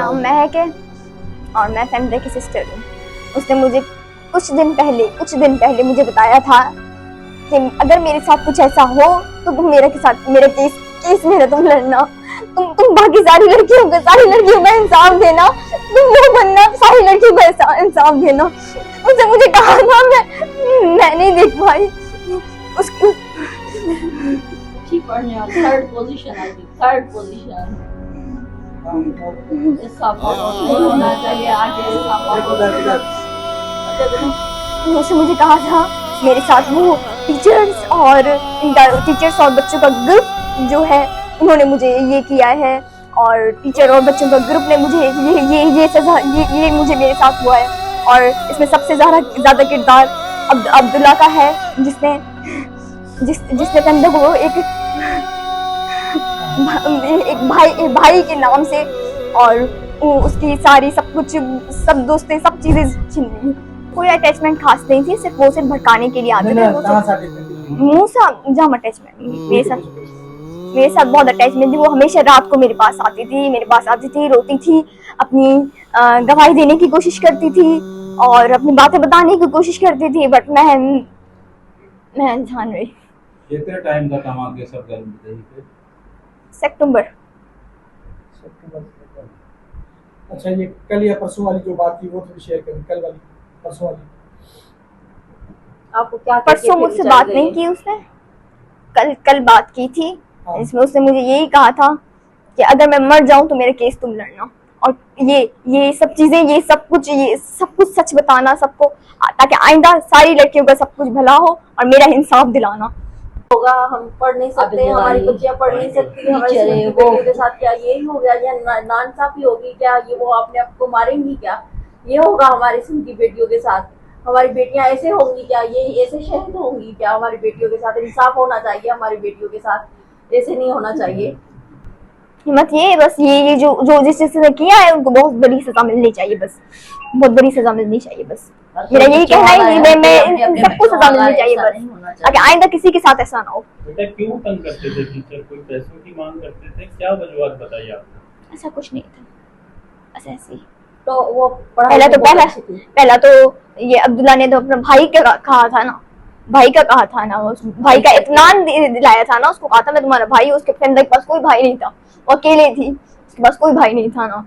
नाम महक है और मैं फैमिली की सिस्टर हूँ। उसने मुझे कुछ दिन पहले मुझे बताया था कि अगर मेरे साथ कुछ ऐसा हो तो तुम मेरे केस मेरा तुम लड़ना, तुम बाकी सारी लड़कियों का इंसाफ देना, तुम वो बनना, सारी लड़कियों का इंसाफ देना। उसने मुझे कहा था, मैं नहीं देख पाई उसकी थर्ड पोजीशन होना चाहिए आगे। उसने मुझे कहा था मेरे साथ वो टीचर्स और बच्चों का ग्रुप जो है उन्होंने मुझे ये किया है, और टीचर और बच्चों का ग्रुप ने मुझे ये सजा ये मुझे मेरे साथ हुआ है। और इसमें सबसे ज्यादा किरदार अब्दुल्ला का है, जिसने कंधे को एक भाई के नाम से और उसकी सारी सब दोस्तें सब चीजें छीन ली। कोई अटैचमेंट खास नहीं थी, सिर्फ भड़काने के लिए आते थे। जहाँ अटैचमेंट मेरे साथ बहुत अटैचमेंट थी। वो हमेशा रात को मेरे पास आती थी, रोती थी, अपनी गवाही देने की कोशिश करती थी और अपनी बातें बताने की कोशिश करती थी, बट मैं जान रही। कितने टाइम का काम आगे सब गर्म सितंबर। अच्छा, ये कल या परसों वाली जो बात थी वो थोड़ी शेयर करें। कल वाली, परसों वाली आपको क्या परसों मुझसे बात नहीं की उसने, कल बात की थी। इसमें उसने मुझे यही कहा था कि अगर मैं मर जाऊं तो मेरे केस तुम लड़ना, और ये सब चीजें, ये सब कुछ सच बताना सबको, ताकि आइंदा सारी लड़कियों का सब कुछ भला हो और मेरा इंसाफ दिलाना होगा। हम पढ़ नहीं सकते, हमारी बच्चियां पढ़ नहीं सकती, हमारे बेटियों के साथ क्या यही हो गया, या नाइंसाफी होगी क्या, ये वो अपने आप को मारेंगी क्या, ये होगा हमारी सिंध की बेटियों के साथ, हमारी बेटियां ऐसे होंगी क्या, ये ऐसे शहीद होंगी क्या, हमारी बेटियों के साथ इंसाफ होना चाहिए, हमारी बेटियों के साथ ऐसे नहीं होना चाहिए। हिम्मत ये बस ये जो जिस जिसने किया है उनको बहुत बड़ी सजा मिलनी चाहिए, बस बहुत बड़ी सजा मिलनी चाहिए। बस मेरा यही कहना है कि मैं सबको सजा मिलनी चाहिए बस, ताकि आइंदा किसी के साथ ऐसा ना हो। बेटा क्यों तंग करते थे टीचर? कोई पैसों की मांग करते थे? क्या वजूहत बताइए आप? ऐसा कुछ नहीं था, बस ऐसे ही। तो वो पहला तो ये अब्दुल्ला ने तो अपने भाई का कहा था ना, भाई का इत्मीनान दिलाया था ना, उसको कहा था मैं तुम्हारा भाई हूँ। उसके फ्रेंड के पास कोई भाई नहीं था, वो अकेले थी, उसके पास कोई भाई नहीं था ना।